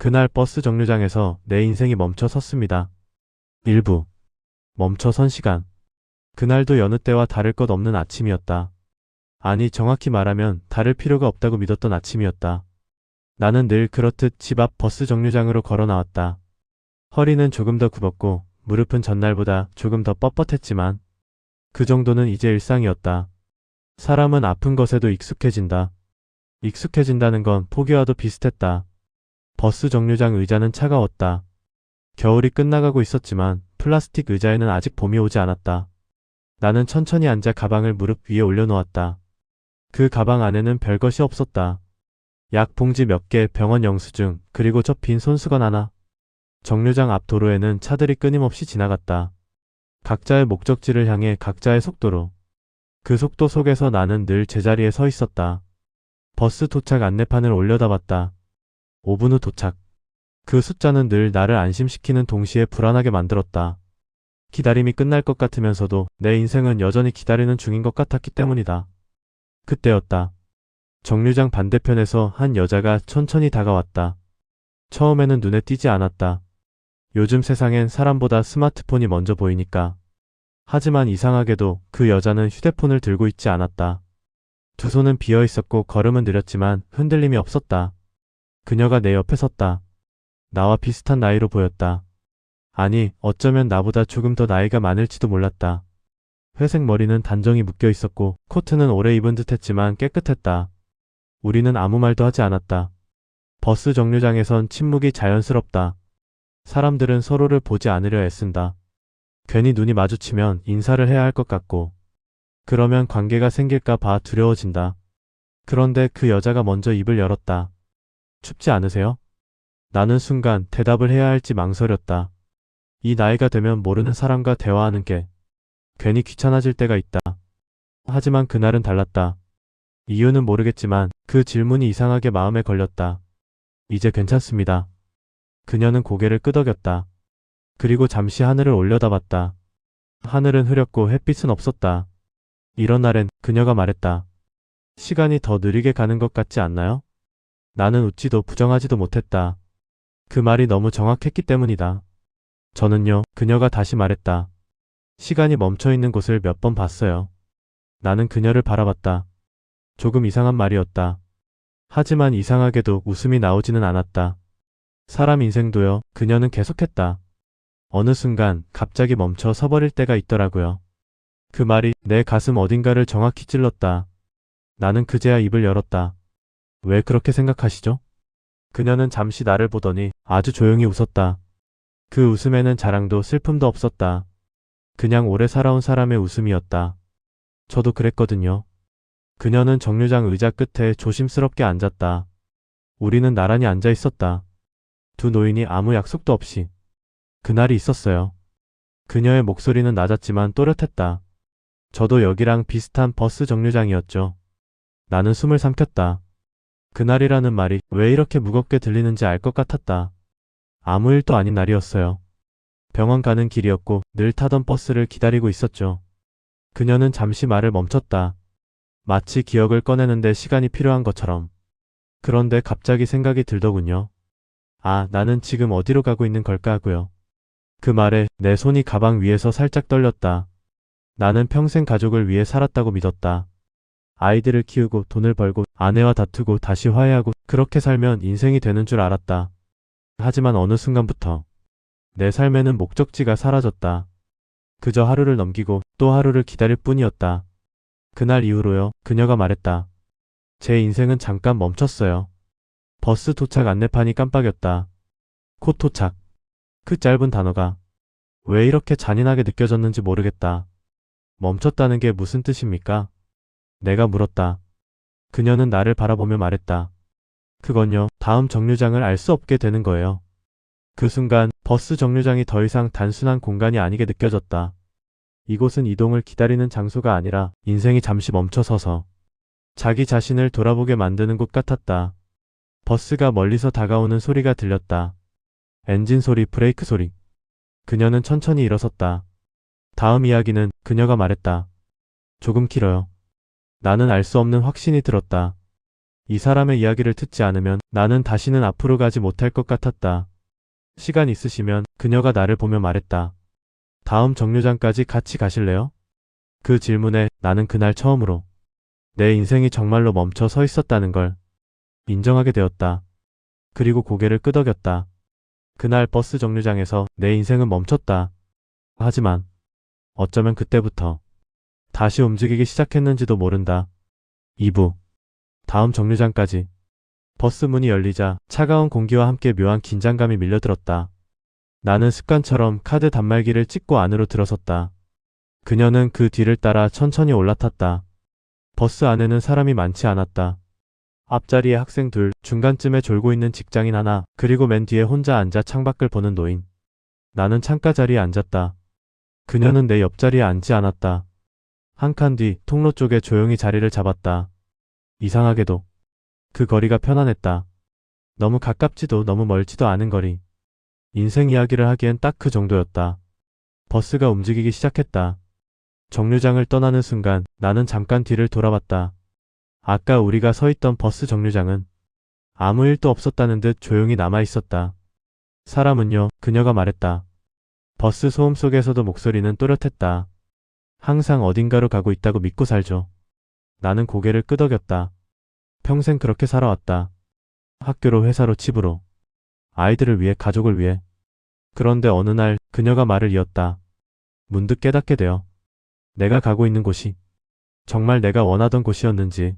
그날 버스 정류장에서 내 인생이 멈춰 섰습니다. 일부 멈춰 선 시간. 그날도 여느 때와 다를 것 없는 아침이었다. 아니, 정확히 말하면 다를 필요가 없다고 믿었던 아침이었다. 나는 늘 그렇듯 집 앞 버스 정류장으로 걸어 나왔다. 허리는 조금 더 굽었고 무릎은 전날보다 조금 더 뻣뻣했지만 그 정도는 이제 일상이었다. 사람은 아픈 것에도 익숙해진다. 익숙해진다는 건 포기와도 비슷했다. 버스 정류장 의자는 차가웠다. 겨울이 끝나가고 있었지만 플라스틱 의자에는 아직 봄이 오지 않았다. 나는 천천히 앉아 가방을 무릎 위에 올려놓았다. 그 가방 안에는 별것이 없었다. 약 봉지 몇 개, 병원 영수증, 그리고 저 빈 손수건 하나. 정류장 앞 도로에는 차들이 끊임없이 지나갔다. 각자의 목적지를 향해 각자의 속도로. 그 속도 속에서 나는 늘 제자리에 서 있었다. 버스 도착 안내판을 올려다봤다. 5분 후 도착. 그 숫자는 늘 나를 안심시키는 동시에 불안하게 만들었다. 기다림이 끝날 것 같으면서도 내 인생은 여전히 기다리는 중인 것 같았기 때문이다. 그때였다. 정류장 반대편에서 한 여자가 천천히 다가왔다. 처음에는 눈에 띄지 않았다. 요즘 세상엔 사람보다 스마트폰이 먼저 보이니까. 하지만 이상하게도 그 여자는 휴대폰을 들고 있지 않았다. 두 손은 비어 있었고 걸음은 느렸지만 흔들림이 없었다. 그녀가 내 옆에 섰다. 나와 비슷한 나이로 보였다. 아니, 어쩌면 나보다 조금 더 나이가 많을지도 몰랐다. 회색 머리는 단정히 묶여 있었고 코트는 오래 입은 듯 했지만 깨끗했다. 우리는 아무 말도 하지 않았다. 버스 정류장에선 침묵이 자연스럽다. 사람들은 서로를 보지 않으려 애쓴다. 괜히 눈이 마주치면 인사를 해야 할 것 같고, 그러면 관계가 생길까 봐 두려워진다. 그런데 그 여자가 먼저 입을 열었다. 춥지 않으세요? 나는 순간 대답을 해야 할지 망설였다. 이 나이가 되면 모르는 사람과 대화하는 게 괜히 귀찮아질 때가 있다. 하지만 그날은 달랐다. 이유는 모르겠지만 그 질문이 이상하게 마음에 걸렸다. 이제 괜찮습니다. 그녀는 고개를 끄덕였다. 그리고 잠시 하늘을 올려다봤다. 하늘은 흐렸고 햇빛은 없었다. 이런 날엔 그녀가 말했다. 시간이 더 느리게 가는 것 같지 않나요? 나는 웃지도 부정하지도 못했다. 그 말이 너무 정확했기 때문이다. 저는요, 그녀가 다시 말했다. 시간이 멈춰있는 곳을 몇 번 봤어요. 나는 그녀를 바라봤다. 조금 이상한 말이었다. 하지만 이상하게도 웃음이 나오지는 않았다. 사람 인생도요, 그녀는 계속했다. 어느 순간 갑자기 멈춰 서버릴 때가 있더라고요. 그 말이 내 가슴 어딘가를 정확히 찔렀다. 나는 그제야 입을 열었다. 왜 그렇게 생각하시죠? 그녀는 잠시 나를 보더니 아주 조용히 웃었다. 그 웃음에는 자랑도 슬픔도 없었다. 그냥 오래 살아온 사람의 웃음이었다. 저도 그랬거든요. 그녀는 정류장 의자 끝에 조심스럽게 앉았다. 우리는 나란히 앉아 있었다. 두 노인이 아무 약속도 없이. 그날이 있었어요. 그녀의 목소리는 낮았지만 또렷했다. 저도 여기랑 비슷한 버스 정류장이었죠. 나는 숨을 삼켰다. 그날이라는 말이 왜 이렇게 무겁게 들리는지 알 것 같았다. 아무 일도 아닌 날이었어요. 병원 가는 길이었고 늘 타던 버스를 기다리고 있었죠. 그녀는 잠시 말을 멈췄다. 마치 기억을 꺼내는데 시간이 필요한 것처럼. 그런데 갑자기 생각이 들더군요. 아, 나는 지금 어디로 가고 있는 걸까 하고요. 그 말에 내 손이 가방 위에서 살짝 떨렸다. 나는 평생 가족을 위해 살았다고 믿었다. 아이들을 키우고 돈을 벌고 아내와 다투고 다시 화해하고 그렇게 살면 인생이 되는 줄 알았다. 하지만 어느 순간부터 내 삶에는 목적지가 사라졌다. 그저 하루를 넘기고 또 하루를 기다릴 뿐이었다. 그날 이후로요, 그녀가 말했다. 제 인생은 잠깐 멈췄어요. 버스 도착 안내판이 깜빡였다. 곧 도착. 그 짧은 단어가 왜 이렇게 잔인하게 느껴졌는지 모르겠다. 멈췄다는 게 무슨 뜻입니까? 내가 물었다. 그녀는 나를 바라보며 말했다. 그건요, 다음 정류장을 알 수 없게 되는 거예요. 그 순간 버스 정류장이 더 이상 단순한 공간이 아니게 느껴졌다. 이곳은 이동을 기다리는 장소가 아니라 인생이 잠시 멈춰서서 자기 자신을 돌아보게 만드는 곳 같았다. 버스가 멀리서 다가오는 소리가 들렸다. 엔진 소리, 브레이크 소리. 그녀는 천천히 일어섰다. 다음 이야기는 그녀가 말했다. 조금 길어요. 나는 알 수 없는 확신이 들었다. 이 사람의 이야기를 듣지 않으면 나는 다시는 앞으로 가지 못할 것 같았다. 시간 있으시면 그녀가 나를 보며 말했다. 다음 정류장까지 같이 가실래요? 그 질문에 나는 그날 처음으로 내 인생이 정말로 멈춰 서 있었다는 걸 인정하게 되었다. 그리고 고개를 끄덕였다. 그날 버스 정류장에서 내 인생은 멈췄다. 하지만 어쩌면 그때부터 다시 움직이기 시작했는지도 모른다. 2부. 다음 정류장까지. 버스 문이 열리자 차가운 공기와 함께 묘한 긴장감이 밀려들었다. 나는 습관처럼 카드 단말기를 찍고 안으로 들어섰다. 그녀는 그 뒤를 따라 천천히 올라탔다. 버스 안에는 사람이 많지 않았다. 앞자리에 학생 둘, 중간쯤에 졸고 있는 직장인 하나, 그리고 맨 뒤에 혼자 앉아 창밖을 보는 노인. 나는 창가 자리에 앉았다. 그녀는 내 옆자리에 앉지 않았다. 한 칸 뒤 통로 쪽에 조용히 자리를 잡았다. 이상하게도 그 거리가 편안했다. 너무 가깝지도 너무 멀지도 않은 거리. 인생 이야기를 하기엔 딱 그 정도였다. 버스가 움직이기 시작했다. 정류장을 떠나는 순간 나는 잠깐 뒤를 돌아봤다. 아까 우리가 서 있던 버스 정류장은 아무 일도 없었다는 듯 조용히 남아 있었다. 사람은요, 그녀가 말했다. 버스 소음 속에서도 목소리는 또렷했다. 항상 어딘가로 가고 있다고 믿고 살죠. 나는 고개를 끄덕였다. 평생 그렇게 살아왔다. 학교로 회사로 집으로. 아이들을 위해 가족을 위해. 그런데 어느 날 그녀가 말을 이었다. 문득 깨닫게 되어 내가 가고 있는 곳이 정말 내가 원하던 곳이었는지.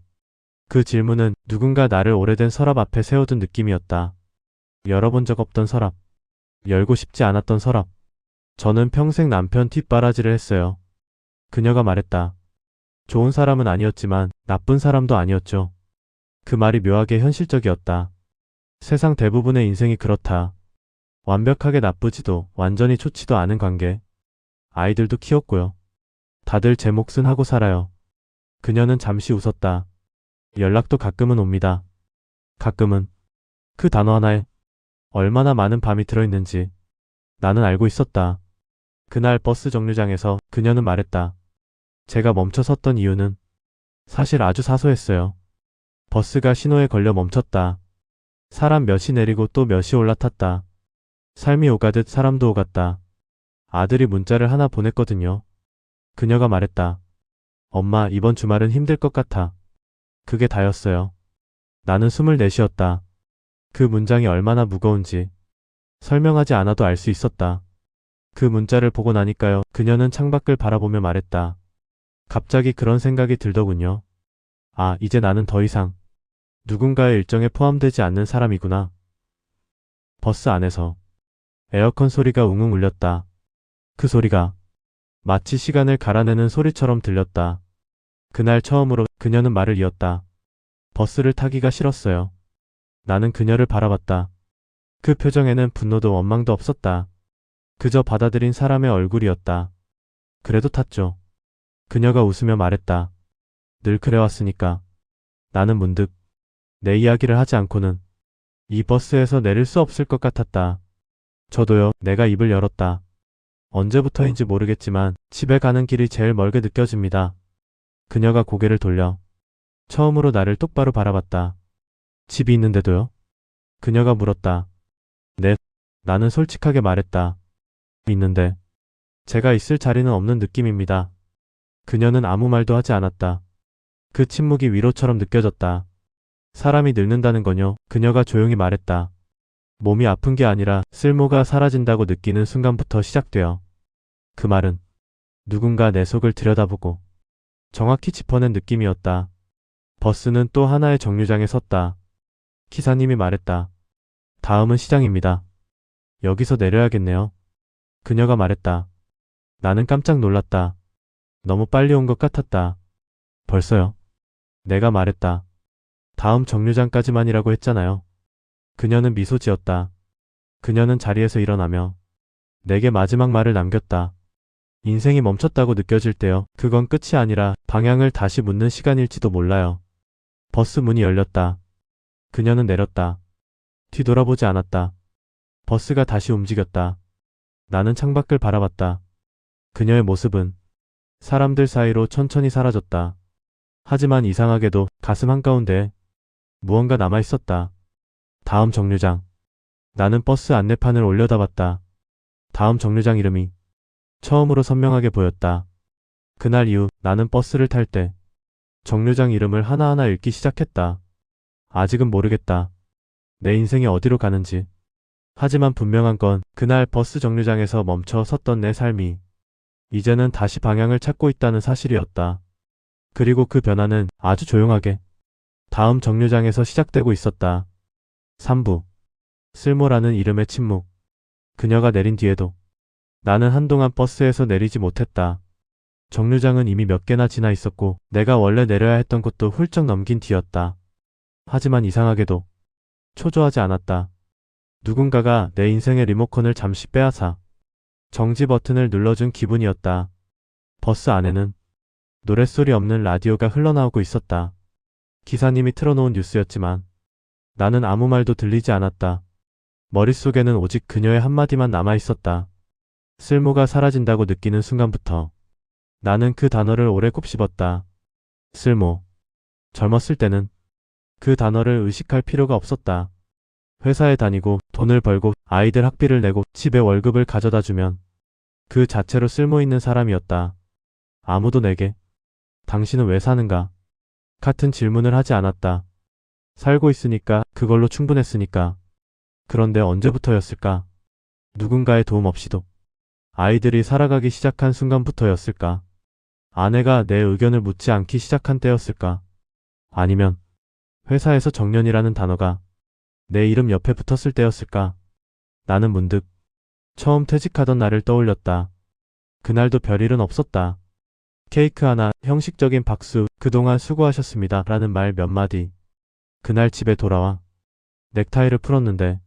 그 질문은 누군가 나를 오래된 서랍 앞에 세워둔 느낌이었다. 열어본 적 없던 서랍. 열고 싶지 않았던 서랍. 저는 평생 남편 뒷바라지를 했어요. 그녀가 말했다. 좋은 사람은 아니었지만 나쁜 사람도 아니었죠. 그 말이 묘하게 현실적이었다. 세상 대부분의 인생이 그렇다. 완벽하게 나쁘지도 완전히 좋지도 않은 관계. 아이들도 키웠고요. 다들 제 몫은 하고 살아요. 그녀는 잠시 웃었다. 연락도 가끔은 옵니다. 가끔은. 그 단어 하나에 얼마나 많은 밤이 들어있는지 나는 알고 있었다. 그날 버스 정류장에서 그녀는 말했다. 제가 멈춰 섰던 이유는 사실 아주 사소했어요. 버스가 신호에 걸려 멈췄다. 사람 몇이 내리고 또 몇이 올라탔다. 삶이 오가듯 사람도 오갔다. 아들이 문자를 하나 보냈거든요. 그녀가 말했다. 엄마, 이번 주말은 힘들 것 같아. 그게 다였어요. 나는 숨을 내쉬었다. 그 문장이 얼마나 무거운지 설명하지 않아도 알 수 있었다. 그 문자를 보고 나니까요. 그녀는 창밖을 바라보며 말했다. 갑자기 그런 생각이 들더군요. 아, 이제 나는 더 이상 누군가의 일정에 포함되지 않는 사람이구나. 버스 안에서 에어컨 소리가 웅웅 울렸다. 그 소리가 마치 시간을 갈아내는 소리처럼 들렸다. 그날 처음으로 그녀는 말을 이었다. 버스를 타기가 싫었어요. 나는 그녀를 바라봤다. 그 표정에는 분노도 원망도 없었다. 그저 받아들인 사람의 얼굴이었다. 그래도 탔죠. 그녀가 웃으며 말했다. 늘 그래왔으니까. 나는 문득 내 이야기를 하지 않고는 이 버스에서 내릴 수 없을 것 같았다. 저도요. 내가 입을 열었다. 언제부터인지 모르겠지만 집에 가는 길이 제일 멀게 느껴집니다. 그녀가 고개를 돌려 처음으로 나를 똑바로 바라봤다. 집이 있는데도요? 그녀가 물었다. 네. 나는 솔직하게 말했다. 있는데 제가 있을 자리는 없는 느낌입니다. 그녀는 아무 말도 하지 않았다. 그 침묵이 위로처럼 느껴졌다. 사람이 늙는다는 건요. 그녀가 조용히 말했다. 몸이 아픈 게 아니라 쓸모가 사라진다고 느끼는 순간부터 시작되어. 그 말은 누군가 내 속을 들여다보고 정확히 짚어낸 느낌이었다. 버스는 또 하나의 정류장에 섰다. 기사님이 말했다. 다음은 시장입니다. 여기서 내려야겠네요. 그녀가 말했다. 나는 깜짝 놀랐다. 너무 빨리 온 것 같았다. 벌써요? 내가 말했다. 다음 정류장까지만이라고 했잖아요. 그녀는 미소 지었다. 그녀는 자리에서 일어나며 내게 마지막 말을 남겼다. 인생이 멈췄다고 느껴질 때요. 그건 끝이 아니라 방향을 다시 묻는 시간일지도 몰라요. 버스 문이 열렸다. 그녀는 내렸다. 뒤돌아보지 않았다. 버스가 다시 움직였다. 나는 창밖을 바라봤다. 그녀의 모습은 사람들 사이로 천천히 사라졌다. 하지만 이상하게도 가슴 한가운데 무언가 남아 있었다. 다음 정류장. 나는 버스 안내판을 올려다봤다. 다음 정류장 이름이 처음으로 선명하게 보였다. 그날 이후 나는 버스를 탈 때 정류장 이름을 하나하나 읽기 시작했다. 아직은 모르겠다. 내 인생이 어디로 가는지. 하지만 분명한 건 그날 버스 정류장에서 멈춰 섰던 내 삶이 이제는 다시 방향을 찾고 있다는 사실이었다. 그리고 그 변화는 아주 조용하게 다음 정류장에서 시작되고 있었다. 3부. 쓸모라는 이름의 침묵. 그녀가 내린 뒤에도 나는 한동안 버스에서 내리지 못했다. 정류장은 이미 몇 개나 지나 있었고 내가 원래 내려야 했던 곳도 훌쩍 넘긴 뒤였다. 하지만 이상하게도 초조하지 않았다. 누군가가 내 인생의 리모컨을 잠시 빼앗아 정지 버튼을 눌러준 기분이었다. 버스 안에는 노랫소리 없는 라디오가 흘러나오고 있었다. 기사님이 틀어놓은 뉴스였지만 나는 아무 말도 들리지 않았다. 머릿속에는 오직 그녀의 한마디만 남아있었다. 쓸모가 사라진다고 느끼는 순간부터 나는 그 단어를 오래 곱씹었다. 쓸모. 젊었을 때는 그 단어를 의식할 필요가 없었다. 회사에 다니고 돈을 벌고 아이들 학비를 내고 집에 월급을 가져다 주면 그 자체로 쓸모 있는 사람이었다. 아무도 내게 당신은 왜 사는가? 같은 질문을 하지 않았다. 살고 있으니까, 그걸로 충분했으니까. 그런데 언제부터였을까? 누군가의 도움 없이도 아이들이 살아가기 시작한 순간부터였을까? 아내가 내 의견을 묻지 않기 시작한 때였을까? 아니면 회사에서 정년이라는 단어가 내 이름 옆에 붙었을 때였을까? 나는 문득 처음 퇴직하던 날을 떠올렸다. 그날도 별일은 없었다. 케이크 하나, 형식적인 박수, 그동안 수고하셨습니다 라는 말 몇 마디. 그날 집에 돌아와 넥타이를 풀었는데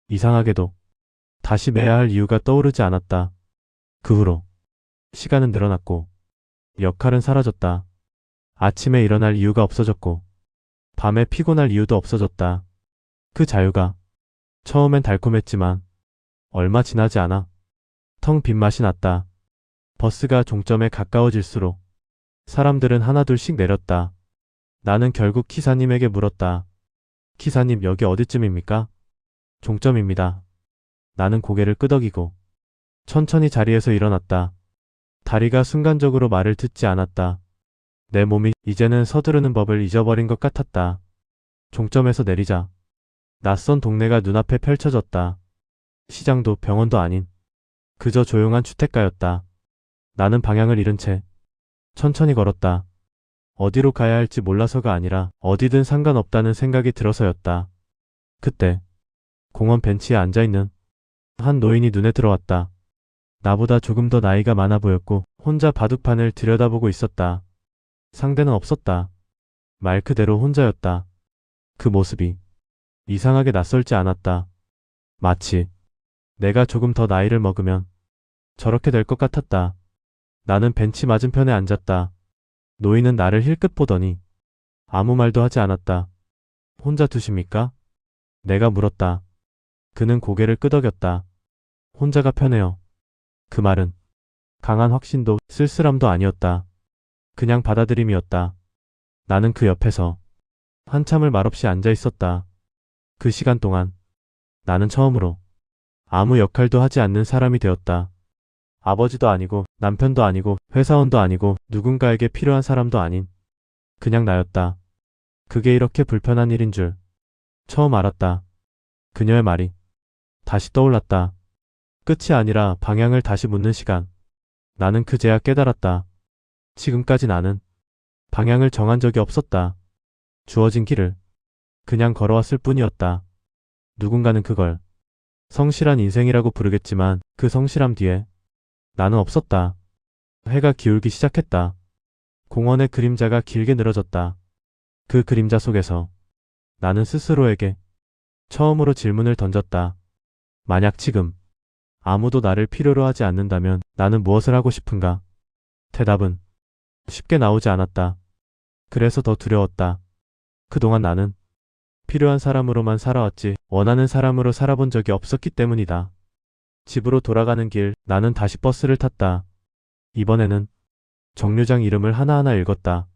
이상하게도 다시 매야 할 이유가 떠오르지 않았다. 그 후로 시간은 늘어났고 역할은 사라졌다. 아침에 일어날 이유가 없어졌고 밤에 피곤할 이유도 없어졌다. 그 자유가 처음엔 달콤했지만 얼마 지나지 않아 텅 빈 맛이 났다. 버스가 종점에 가까워질수록 사람들은 하나둘씩 내렸다. 나는 결국 기사님에게 물었다. 기사님, 여기 어디쯤입니까? 종점입니다. 나는 고개를 끄덕이고 천천히 자리에서 일어났다. 다리가 순간적으로 말을 듣지 않았다. 내 몸이 이제는 서두르는 법을 잊어버린 것 같았다. 종점에서 내리자 낯선 동네가 눈앞에 펼쳐졌다. 시장도 병원도 아닌 그저 조용한 주택가였다. 나는 방향을 잃은 채 천천히 걸었다. 어디로 가야 할지 몰라서가 아니라 어디든 상관없다는 생각이 들어서였다. 그때 공원 벤치에 앉아있는 한 노인이 눈에 들어왔다. 나보다 조금 더 나이가 많아 보였고 혼자 바둑판을 들여다보고 있었다. 상대는 없었다. 말 그대로 혼자였다. 그 모습이 이상하게 낯설지 않았다. 마치 내가 조금 더 나이를 먹으면 저렇게 될 것 같았다. 나는 벤치 맞은편에 앉았다. 노인은 나를 힐끗 보더니 아무 말도 하지 않았다. 혼자 두십니까? 내가 물었다. 그는 고개를 끄덕였다. 혼자가 편해요. 그 말은 강한 확신도 쓸쓸함도 아니었다. 그냥 받아들임이었다. 나는 그 옆에서 한참을 말없이 앉아 있었다. 그 시간 동안 나는 처음으로 아무 역할도 하지 않는 사람이 되었다. 아버지도 아니고 남편도 아니고 회사원도 아니고 누군가에게 필요한 사람도 아닌 그냥 나였다. 그게 이렇게 불편한 일인 줄 처음 알았다. 그녀의 말이 다시 떠올랐다. 끝이 아니라 방향을 다시 묻는 시간. 나는 그제야 깨달았다. 지금까지 나는 방향을 정한 적이 없었다. 주어진 길을 그냥 걸어왔을 뿐이었다. 누군가는 그걸 성실한 인생이라고 부르겠지만 그 성실함 뒤에 나는 없었다. 해가 기울기 시작했다. 공원의 그림자가 길게 늘어졌다. 그 그림자 속에서 나는 스스로에게 처음으로 질문을 던졌다. 만약 지금 아무도 나를 필요로 하지 않는다면 나는 무엇을 하고 싶은가? 대답은 쉽게 나오지 않았다. 그래서 더 두려웠다. 그동안 나는 필요한 사람으로만 살아왔지 원하는 사람으로 살아본 적이 없었기 때문이다. 집으로 돌아가는 길 나는 다시 버스를 탔다. 이번에는 정류장 이름을 하나하나 읽었다.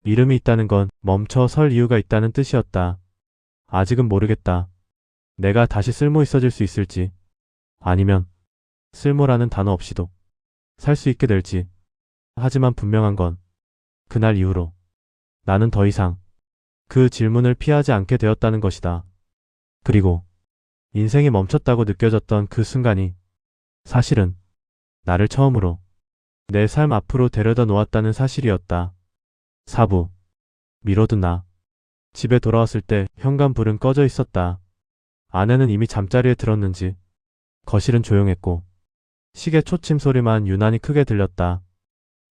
이름이 있다는 건 멈춰 설 이유가 있다는 뜻이었다. 아직은 모르겠다. 내가 다시 쓸모 있어질 수 있을지, 아니면 쓸모라는 단어 없이도 살 수 있게 될지. 하지만 분명한 건 그날 이후로 나는 더 이상 그 질문을 피하지 않게 되었다는 것이다. 그리고 인생이 멈췄다고 느껴졌던 그 순간이 사실은 나를 처음으로 내 삶 앞으로 데려다 놓았다는 사실이었다. 4부. 미뤄둔 나. 집에 돌아왔을 때 현관불은 꺼져 있었다. 아내는 이미 잠자리에 들었는지 거실은 조용했고 시계 초침 소리만 유난히 크게 들렸다.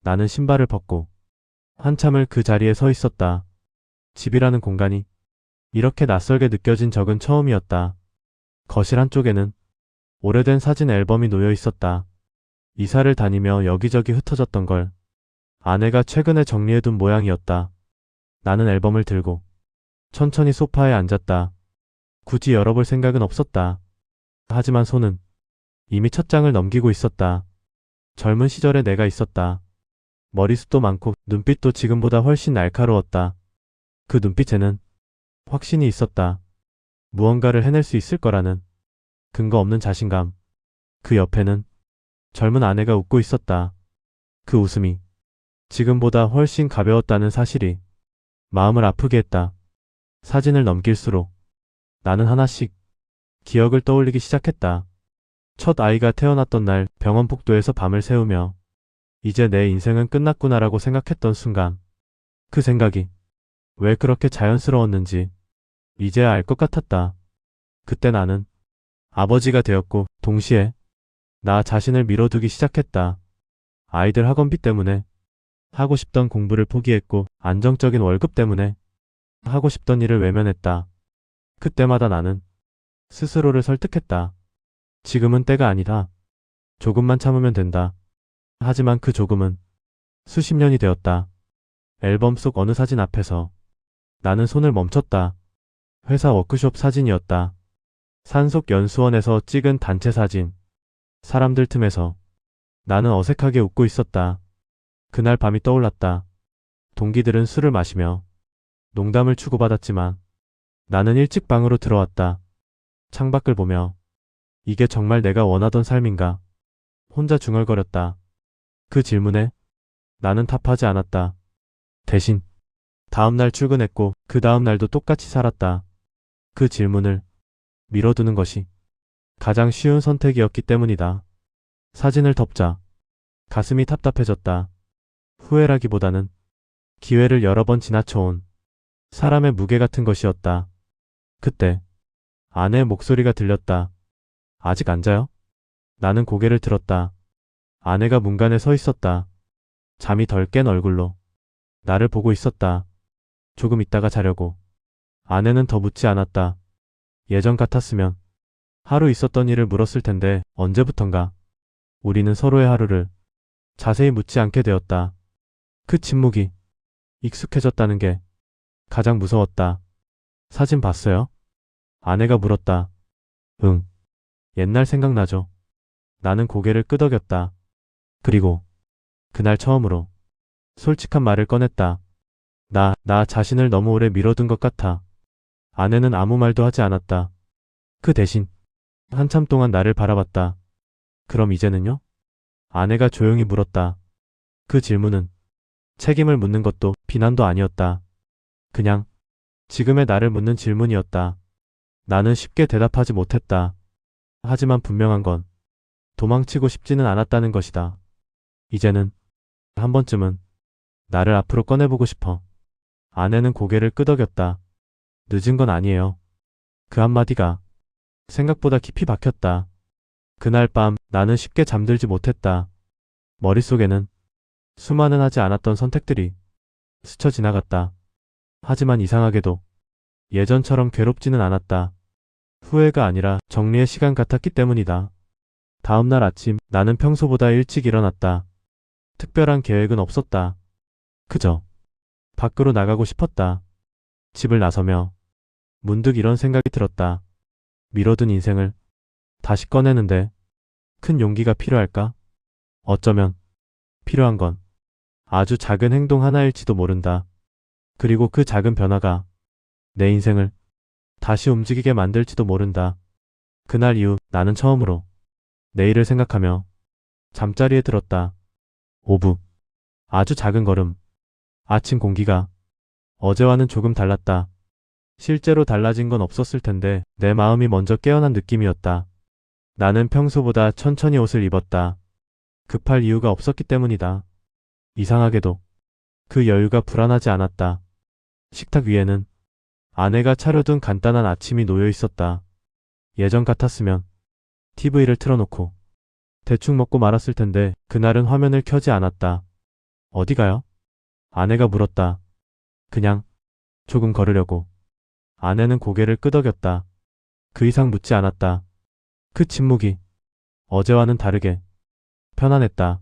나는 신발을 벗고 한참을 그 자리에 서 있었다. 집이라는 공간이 이렇게 낯설게 느껴진 적은 처음이었다. 거실 한쪽에는 오래된 사진 앨범이 놓여 있었다. 이사를 다니며 여기저기 흩어졌던 걸 아내가 최근에 정리해둔 모양이었다. 나는 앨범을 들고 천천히 소파에 앉았다. 굳이 열어볼 생각은 없었다. 하지만 손은 이미 첫 장을 넘기고 있었다. 젊은 시절의 내가 있었다. 머리숱도 많고 눈빛도 지금보다 훨씬 날카로웠다. 그 눈빛에는 확신이 있었다. 무언가를 해낼 수 있을 거라는 근거 없는 자신감. 그 옆에는 젊은 아내가 웃고 있었다. 그 웃음이 지금보다 훨씬 가벼웠다는 사실이 마음을 아프게 했다. 사진을 넘길수록 나는 하나씩 기억을 떠올리기 시작했다. 첫 아이가 태어났던 날 병원 복도에서 밤을 새우며 이제 내 인생은 끝났구나라고 생각했던 순간, 그 생각이 왜 그렇게 자연스러웠는지 이제야 알 것 같았다. 그때 나는 아버지가 되었고 동시에 나 자신을 미뤄두기 시작했다. 아이들 학원비 때문에, 하고 싶던 공부를 포기했고 안정적인 월급 때문에 하고 싶던 일을 외면했다. 그때마다 나는 스스로를 설득했다. 지금은 때가 아니다. 조금만 참으면 된다. 하지만 그 조금은 수십 년이 되었다. 앨범 속 어느 사진 앞에서 나는 손을 멈췄다. 회사 워크숍 사진이었다. 산속 연수원에서 찍은 단체 사진. 사람들 틈에서 나는 어색하게 웃고 있었다. 그날 밤이 떠올랐다. 동기들은 술을 마시며 농담을 주고받았지만 나는 일찍 방으로 들어왔다. 창밖을 보며 이게 정말 내가 원하던 삶인가? 혼자 중얼거렸다. 그 질문에 나는 답하지 않았다. 대신 다음날 출근했고 그 다음날도 똑같이 살았다. 그 질문을 미뤄두는 것이 가장 쉬운 선택이었기 때문이다. 사진을 덮자 가슴이 답답해졌다. 후회라기보다는 기회를 여러 번 지나쳐온 사람의 무게 같은 것이었다. 그때 아내의 목소리가 들렸다. 아직 안 자요? 나는 고개를 들었다. 아내가 문간에 서 있었다. 잠이 덜 깬 얼굴로 나를 보고 있었다. 조금 있다가 자려고. 아내는 더 묻지 않았다. 예전 같았으면 하루 있었던 일을 물었을 텐데 언제부턴가 우리는 서로의 하루를 자세히 묻지 않게 되었다. 그 침묵이 익숙해졌다는 게 가장 무서웠다. 사진 봤어요? 아내가 물었다. 응. 옛날 생각나죠? 나는 고개를 끄덕였다. 그리고 그날 처음으로 솔직한 말을 꺼냈다. 나 자신을 너무 오래 미뤄둔 것 같아. 아내는 아무 말도 하지 않았다. 그 대신 한참 동안 나를 바라봤다. 그럼 이제는요? 아내가 조용히 물었다. 그 질문은 책임을 묻는 것도 비난도 아니었다. 그냥 지금의 나를 묻는 질문이었다. 나는 쉽게 대답하지 못했다. 하지만 분명한 건 도망치고 싶지는 않았다는 것이다. 이제는 한 번쯤은 나를 앞으로 꺼내보고 싶어. 아내는 고개를 끄덕였다. 늦은 건 아니에요. 그 한마디가 생각보다 깊이 박혔다. 그날 밤 나는 쉽게 잠들지 못했다. 머릿속에는 수많은 하지 않았던 선택들이 스쳐 지나갔다. 하지만 이상하게도 예전처럼 괴롭지는 않았다. 후회가 아니라 정리의 시간 같았기 때문이다. 다음날 아침 나는 평소보다 일찍 일어났다. 특별한 계획은 없었다. 그저 밖으로 나가고 싶었다. 집을 나서며 문득 이런 생각이 들었다. 미뤄둔 인생을 다시 꺼내는데 큰 용기가 필요할까? 어쩌면 필요한 건 아주 작은 행동 하나일지도 모른다. 그리고 그 작은 변화가 내 인생을 다시 움직이게 만들지도 모른다. 그날 이후 나는 처음으로 내일을 생각하며 잠자리에 들었다. 5부. 아주 작은 걸음. 아침 공기가 어제와는 조금 달랐다. 실제로 달라진 건 없었을 텐데 내 마음이 먼저 깨어난 느낌이었다. 나는 평소보다 천천히 옷을 입었다. 급할 이유가 없었기 때문이다. 이상하게도 그 여유가 불안하지 않았다. 식탁 위에는 아내가 차려둔 간단한 아침이 놓여 있었다. 예전 같았으면 TV를 틀어놓고 대충 먹고 말았을 텐데 그날은 화면을 켜지 않았다. 어디 가요? 아내가 물었다. 그냥 조금 걸으려고. 아내는 고개를 끄덕였다. 그 이상 묻지 않았다. 그 침묵이 어제와는 다르게 편안했다.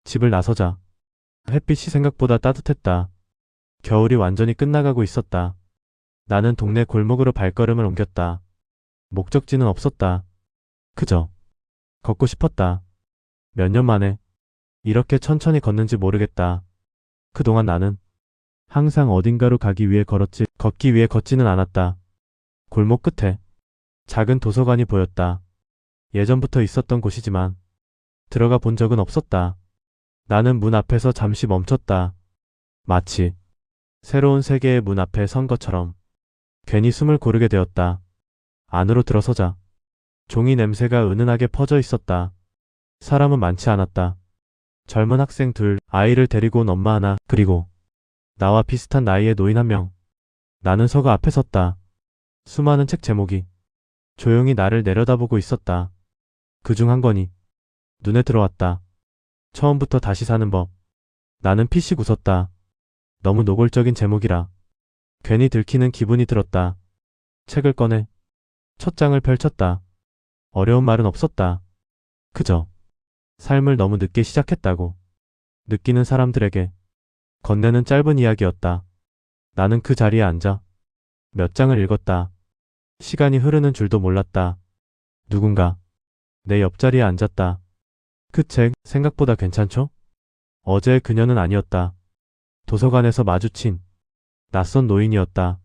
집을 나서자 햇빛이 생각보다 따뜻했다. 겨울이 완전히 끝나가고 있었다. 나는 동네 골목으로 발걸음을 옮겼다. 목적지는 없었다. 그저 걷고 싶었다. 몇 년 만에 이렇게 천천히 걷는지 모르겠다. 그동안 나는 항상 어딘가로 가기 위해 걸었지 걷기 위해 걷지는 않았다. 골목 끝에 작은 도서관이 보였다. 예전부터 있었던 곳이지만 들어가 본 적은 없었다. 나는 문 앞에서 잠시 멈췄다. 마치 새로운 세계의 문 앞에 선 것처럼 괜히 숨을 고르게 되었다. 안으로 들어서자 종이 냄새가 은은하게 퍼져 있었다. 사람은 많지 않았다. 젊은 학생 둘, 아이를 데리고 온 엄마 하나, 그리고 나와 비슷한 나이의 노인 한 명. 나는 서가 앞에 섰다. 수많은 책 제목이 조용히 나를 내려다보고 있었다. 그중 한 권이 눈에 들어왔다. 처음부터 다시 사는 법. 나는 피식 웃었다. 너무 노골적인 제목이라 괜히 들키는 기분이 들었다. 책을 꺼내 첫 장을 펼쳤다. 어려운 말은 없었다. 그저 삶을 너무 늦게 시작했다고 느끼는 사람들에게 건네는 짧은 이야기였다. 나는 그 자리에 앉아 몇 장을 읽었다. 시간이 흐르는 줄도 몰랐다. 누군가 내 옆자리에 앉았다. 그 책 생각보다 괜찮죠? 어제의 그녀는 아니었다. 도서관에서 마주친 낯선 노인이었다.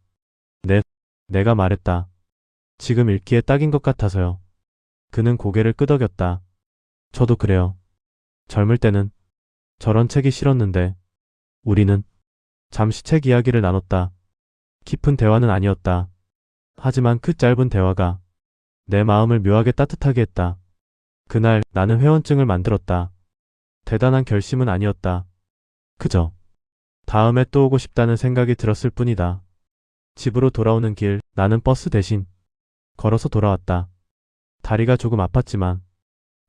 내가 말했다. 지금 읽기에 딱인 것 같아서요. 그는 고개를 끄덕였다. 저도 그래요. 젊을 때는 저런 책이 싫었는데 우리는 잠시 책 이야기를 나눴다. 깊은 대화는 아니었다. 하지만 그 짧은 대화가 내 마음을 묘하게 따뜻하게 했다. 그날 나는 회원증을 만들었다. 대단한 결심은 아니었다. 그저 다음에 또 오고 싶다는 생각이 들었을 뿐이다. 집으로 돌아오는 길 나는 버스 대신 걸어서 돌아왔다. 다리가 조금 아팠지만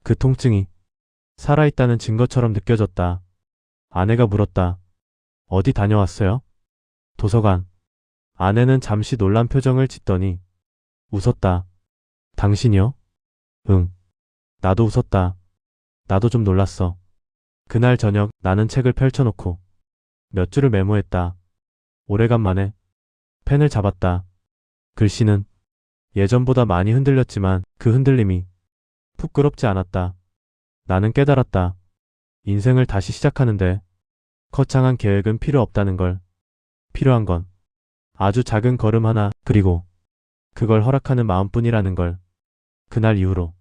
그 통증이 살아있다는 증거처럼 느껴졌다. 아내가 물었다. 어디 다녀왔어요? 도서관. 아내는 잠시 놀란 표정을 짓더니 웃었다. 당신이요? 응. 나도 웃었다. 나도 좀 놀랐어. 그날 저녁 나는 책을 펼쳐놓고 몇 줄을 메모했다. 오래간만에 펜을 잡았다. 글씨는 예전보다 많이 흔들렸지만 그 흔들림이 부끄럽지 않았다. 나는 깨달았다. 인생을 다시 시작하는데 거창한 계획은 필요 없다는 걸. 필요한 건 아주 작은 걸음 하나, 그리고 그걸 허락하는 마음뿐이라는 걸. 그날 이후로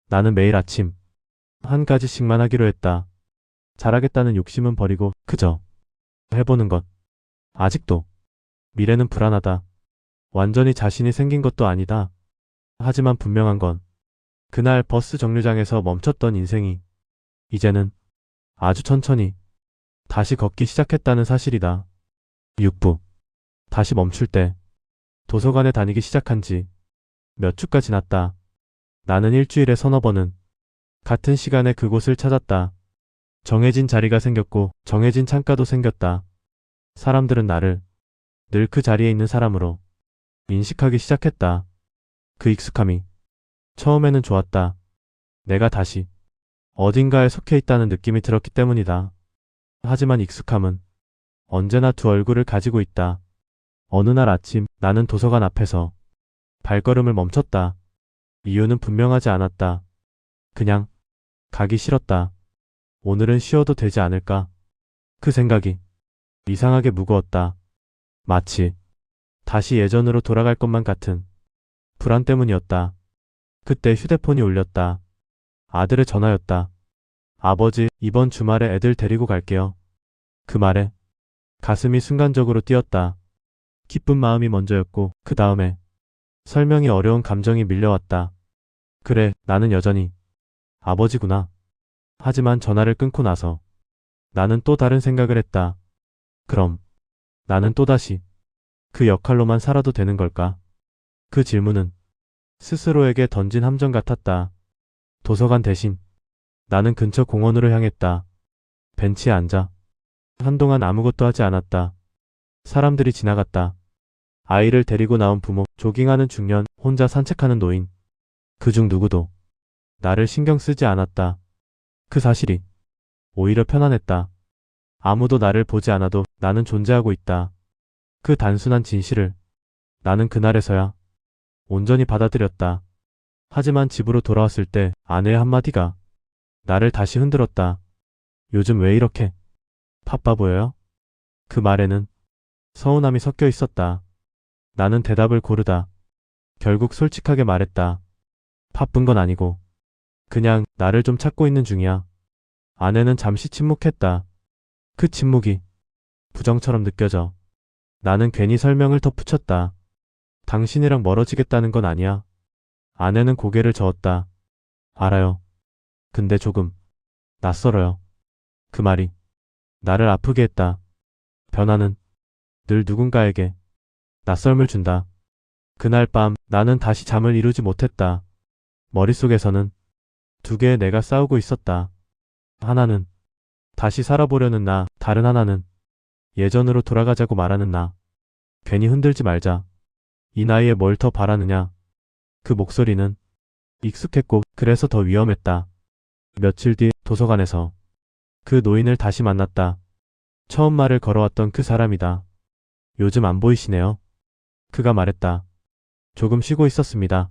나는 매일 아침 한 가지씩만 하기로 했다. 잘하겠다는 욕심은 버리고 그저 해보는 것. 아직도 미래는 불안하다. 완전히 자신이 생긴 것도 아니다. 하지만 분명한 건 그날 버스 정류장에서 멈췄던 인생이 이제는 아주 천천히 다시 걷기 시작했다는 사실이다. 6부. 다시 멈출 때 도서관에 다니기 시작한 지 몇 주가 지났다. 나는 일주일에 서너 번은 같은 시간에 그곳을 찾았다. 정해진 자리가 생겼고 정해진 창가도 생겼다. 사람들은 나를 늘 그 자리에 있는 사람으로 인식하기 시작했다. 그 익숙함이 처음에는 좋았다. 내가 다시 어딘가에 속해 있다는 느낌이 들었기 때문이다. 하지만 익숙함은 언제나 두 얼굴을 가지고 있다. 어느 날 아침 나는 도서관 앞에서 발걸음을 멈췄다. 이유는 분명하지 않았다. 그냥 가기 싫었다. 오늘은 쉬어도 되지 않을까? 그 생각이 이상하게 무거웠다. 마치 다시 예전으로 돌아갈 것만 같은 불안 때문이었다. 그때 휴대폰이 울렸다. 아들의 전화였다. 아버지, 이번 주말에 애들 데리고 갈게요. 그 말에 가슴이 순간적으로 뛰었다. 기쁜 마음이 먼저였고 그 다음에 설명이 어려운 감정이 밀려왔다. 그래, 나는 여전히 아버지구나. 하지만 전화를 끊고 나서 나는 또 다른 생각을 했다. 그럼 나는 또다시 그 역할로만 살아도 되는 걸까? 그 질문은 스스로에게 던진 함정 같았다. 도서관 대신 나는 근처 공원으로 향했다. 벤치에 앉아 한동안 아무것도 하지 않았다. 사람들이 지나갔다. 아이를 데리고 나온 부모, 조깅하는 중년, 혼자 산책하는 노인. 그중 누구도 나를 신경 쓰지 않았다. 그 사실이 오히려 편안했다. 아무도 나를 보지 않아도 나는 존재하고 있다. 그 단순한 진실을 나는 그날에서야 온전히 받아들였다. 하지만 집으로 돌아왔을 때 아내의 한마디가 나를 다시 흔들었다. 요즘 왜 이렇게 바빠 보여요? 그 말에는 서운함이 섞여 있었다. 나는 대답을 고르다 결국 솔직하게 말했다. 바쁜 건 아니고 그냥 나를 좀 찾고 있는 중이야. 아내는 잠시 침묵했다. 그 침묵이 부정처럼 느껴져. 나는 괜히 설명을 덧붙였다. 당신이랑 멀어지겠다는 건 아니야. 아내는 고개를 저었다. 알아요. 근데 조금 낯설어요. 그 말이 나를 아프게 했다. 변화는 늘 누군가에게 낯설음을 준다. 그날 밤 나는 다시 잠을 이루지 못했다. 머릿속에서는 두 개의 내가 싸우고 있었다. 하나는 다시 살아보려는 나, 다른 하나는 예전으로 돌아가자고 말하는 나. 괜히 흔들지 말자. 이 나이에 뭘 더 바라느냐. 그 목소리는 익숙했고 그래서 더 위험했다. 며칠 뒤 도서관에서 그 노인을 다시 만났다. 처음 말을 걸어왔던 그 사람이다. 요즘 안 보이시네요. 그가 말했다. 조금 쉬고 있었습니다.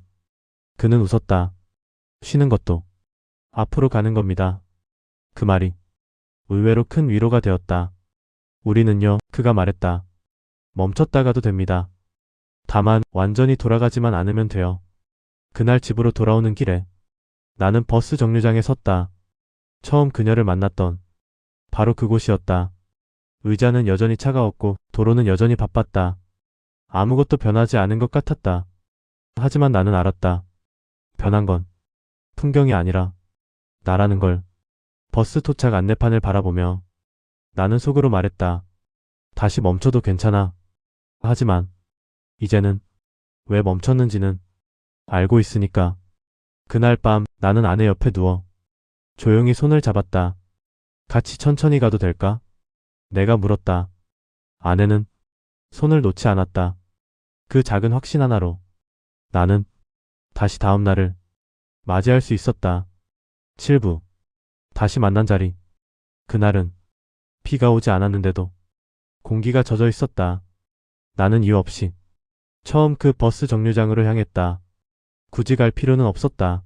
그는 웃었다. 쉬는 것도 앞으로 가는 겁니다. 그 말이 의외로 큰 위로가 되었다. 우리는요, 그가 말했다. 멈췄다가도 됩니다. 다만 완전히 돌아가지만 않으면 돼요. 그날 집으로 돌아오는 길에 나는 버스 정류장에 섰다. 처음 그녀를 만났던 바로 그곳이었다. 의자는 여전히 차가웠고 도로는 여전히 바빴다. 아무것도 변하지 않은 것 같았다. 하지만 나는 알았다. 변한 건 풍경이 아니라 나라는 걸. 버스 도착 안내판을 바라보며 나는 속으로 말했다. 다시 멈춰도 괜찮아. 하지만 이제는 왜 멈췄는지는 알고 있으니까. 그날 밤 나는 아내 옆에 누워 조용히 손을 잡았다. 같이 천천히 가도 될까? 내가 물었다. 아내는 손을 놓지 않았다. 그 작은 확신 하나로 나는 다시 다음 날을 맞이할 수 있었다. 7부. 다시 만난 자리. 그날은 비가 오지 않았는데도 공기가 젖어 있었다. 나는 이유 없이 처음 그 버스 정류장으로 향했다. 굳이 갈 필요는 없었다.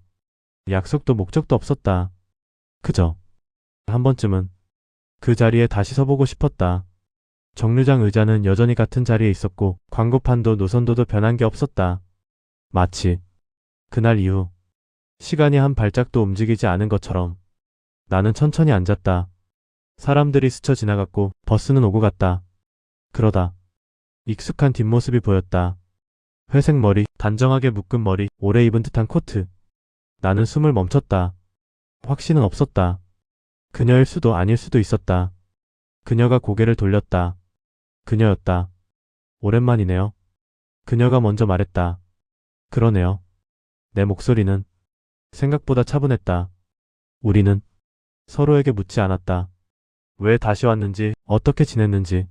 약속도 목적도 없었다. 그저 한 번쯤은 그 자리에 다시 서보고 싶었다. 정류장 의자는 여전히 같은 자리에 있었고 광고판도 노선도도 변한 게 없었다. 마치 그날 이후 시간이 한 발짝도 움직이지 않은 것처럼 나는 천천히 앉았다. 사람들이 스쳐 지나갔고 버스는 오고 갔다. 그러다 익숙한 뒷모습이 보였다. 회색 머리, 단정하게 묶은 머리, 오래 입은 듯한 코트. 나는 숨을 멈췄다. 확신은 없었다. 그녀일 수도 아닐 수도 있었다. 그녀가 고개를 돌렸다. 그녀였다. 오랜만이네요. 그녀가 먼저 말했다. 그러네요. 내 목소리는 생각보다 차분했다. 우리는 서로에게 묻지 않았다. 왜 다시 왔는지, 어떻게 지냈는지.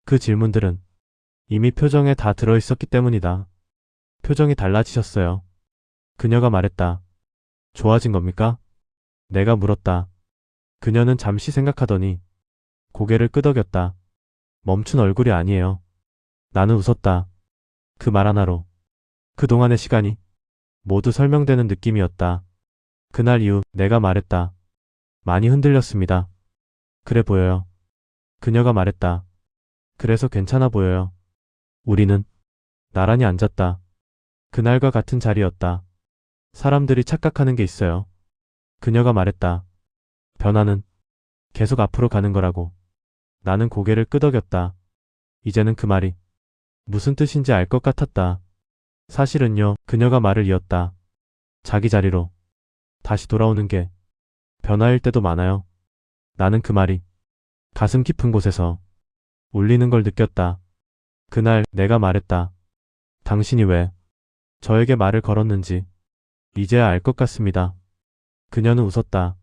그 질문들은 이미 표정에 다 들어있었기 때문이다. 표정이 달라지셨어요. 그녀가 말했다. 좋아진 겁니까? 내가 물었다. 그녀는 잠시 생각하더니 고개를 끄덕였다. 멈춘 얼굴이 아니에요. 나는 웃었다. 그 말 하나로 그동안의 시간이 모두 설명되는 느낌이었다. 그날 이후 내가 말했다. 많이 흔들렸습니다. 그래 보여요. 그녀가 말했다. 그래서 괜찮아 보여요. 우리는 나란히 앉았다. 그날과 같은 자리였다. 사람들이 착각하는 게 있어요. 그녀가 말했다. 변화는 계속 앞으로 가는 거라고. 나는 고개를 끄덕였다. 이제는 그 말이 무슨 뜻인지 알 것 같았다. 사실은요, 그녀가 말을 이었다. 자기 자리로 다시 돌아오는 게 변화일 때도 많아요. 나는 그 말이 가슴 깊은 곳에서 울리는 걸 느꼈다. 그날 내가 말했다. 당신이 왜 저에게 말을 걸었는지 이제야 알 것 같습니다. 그녀는 웃었다.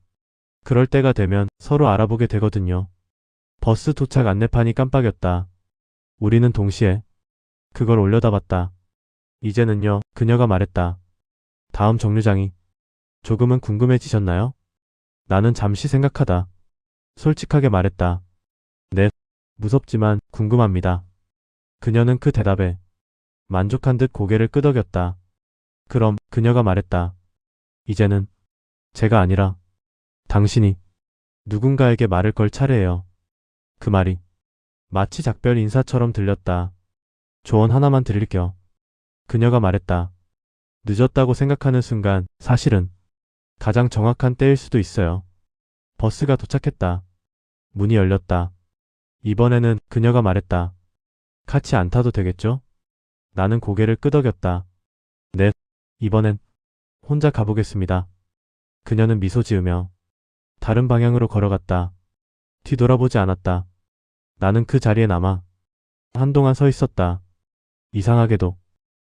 그럴 때가 되면 서로 알아보게 되거든요. 버스 도착 안내판이 깜빡였다. 우리는 동시에 그걸 올려다봤다. 이제는요, 그녀가 말했다. 다음 정류장이 조금은 궁금해지셨나요? 나는 잠시 생각하다. 솔직하게 말했다. 네, 무섭지만 궁금합니다. 그녀는 그 대답에 만족한 듯 고개를 끄덕였다. 그럼 그녀가 말했다. 이제는 제가 아니라 당신이 누군가에게 말을 걸 차례예요. 그 말이 마치 작별 인사처럼 들렸다. 조언 하나만 드릴게요. 그녀가 말했다. 늦었다고 생각하는 순간 사실은 가장 정확한 때일 수도 있어요. 버스가 도착했다. 문이 열렸다. 이번에는 그녀가 말했다. 같이 안 타도 되겠죠? 나는 고개를 끄덕였다. 네, 이번엔 혼자 가보겠습니다. 그녀는 미소 지으며 다른 방향으로 걸어갔다. 뒤돌아보지 않았다. 나는 그 자리에 남아 한동안 서 있었다. 이상하게도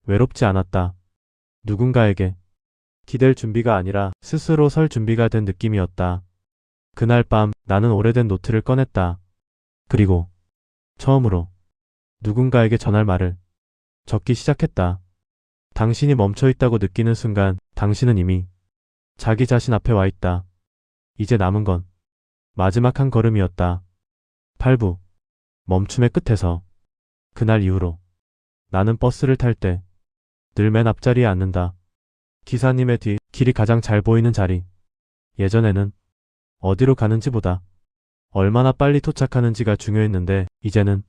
외롭지 않았다. 누군가에게 기댈 준비가 아니라 스스로 설 준비가 된 느낌이었다. 그날 밤 나는 오래된 노트를 꺼냈다. 그리고 처음으로 누군가에게 전할 말을 적기 시작했다. 당신이 멈춰 있다고 느끼는 순간 당신은 이미 자기 자신 앞에 와 있다. 이제 남은 건 마지막 한 걸음이었다. 8부 멈춤의 끝에서 그날 이후로 나는 버스를 탈 때 늘 맨 앞자리에 앉는다. 기사님의 뒤 길이 가장 잘 보이는 자리. 예전에는 어디로 가는지보다 얼마나 빨리 도착하는지가 중요했는데 이제는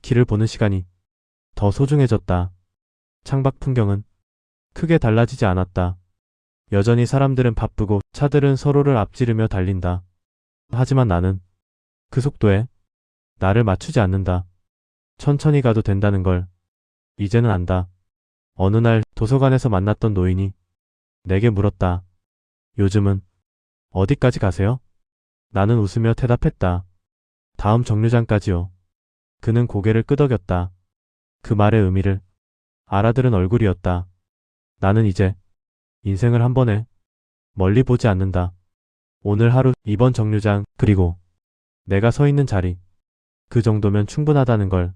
길을 보는 시간이 더 소중해졌다. 창밖 풍경은 크게 달라지지 않았다. 여전히 사람들은 바쁘고 차들은 서로를 앞지르며 달린다. 하지만 나는 그 속도에 나를 맞추지 않는다. 천천히 가도 된다는 걸 이제는 안다. 어느 날 도서관에서 만났던 노인이 내게 물었다. 요즘은 어디까지 가세요? 나는 웃으며 대답했다. 다음 정류장까지요. 그는 고개를 끄덕였다. 그 말의 의미를 알아들은 얼굴이었다. 나는 이제 인생을 한 번에 멀리 보지 않는다. 오늘 하루, 이번 정류장, 그리고 내가 서 있는 자리. 그 정도면 충분하다는 걸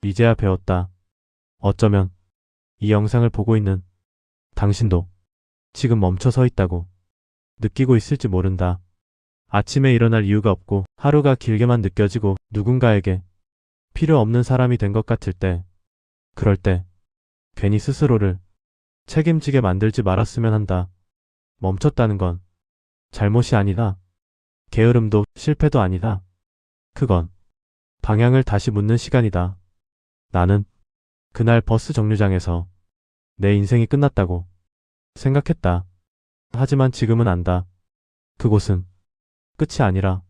이제야 배웠다. 어쩌면 이 영상을 보고 있는 당신도 지금 멈춰 서 있다고 느끼고 있을지 모른다. 아침에 일어날 이유가 없고 하루가 길게만 느껴지고 누군가에게 필요 없는 사람이 된 것 같을 때, 그럴 때 괜히 스스로를 책임지게 만들지 말았으면 한다. 멈췄다는 건 잘못이 아니다. 게으름도 실패도 아니다. 그건 방향을 다시 묻는 시간이다. 나는 그날 버스 정류장에서 내 인생이 끝났다고 생각했다. 하지만 지금은 안다. 그곳은 끝이 아니라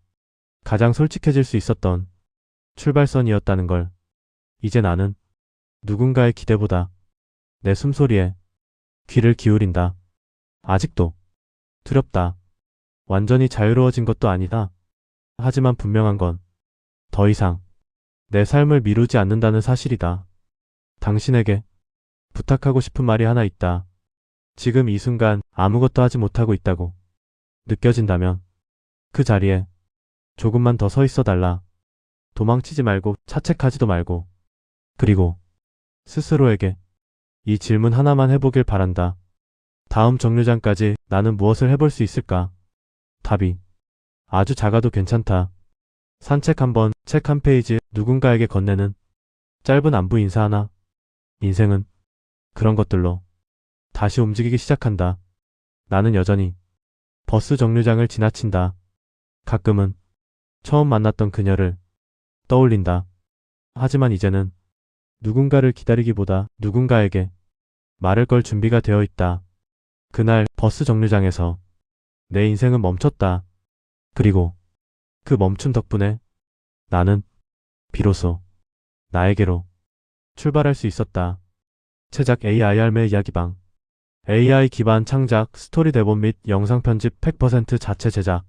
가장 솔직해질 수 있었던 출발선이었다는 걸. 이제 나는 누군가의 기대보다 내 숨소리에 귀를 기울인다. 아직도 두렵다. 완전히 자유로워진 것도 아니다. 하지만 분명한 건 더 이상 내 삶을 미루지 않는다는 사실이다. 당신에게 부탁하고 싶은 말이 하나 있다. 지금 이 순간 아무것도 하지 못하고 있다고 느껴진다면 그 자리에 조금만 더 서 있어 달라. 도망치지 말고 자책하지도 말고. 그리고 스스로에게 이 질문 하나만 해보길 바란다. 다음 정류장까지 나는 무엇을 해볼 수 있을까? 답이 아주 작아도 괜찮다. 산책 한 번, 책 한 페이지, 누군가에게 건네는 짧은 안부 인사 하나. 인생은 그런 것들로 다시 움직이기 시작한다. 나는 여전히 버스 정류장을 지나친다. 가끔은 처음 만났던 그녀를 떠올린다. 하지만 이제는 누군가를 기다리기보다 누군가에게 말을 걸 준비가 되어 있다. 그날 버스 정류장에서 내 인생은 멈췄다. 그리고 그 멈춤 덕분에 나는 비로소 나에게로 출발할 수 있었다. 제작 AI 할매 이야기방 AI 기반 창작, 스토리 대본 및 영상 편집 100% 자체 제작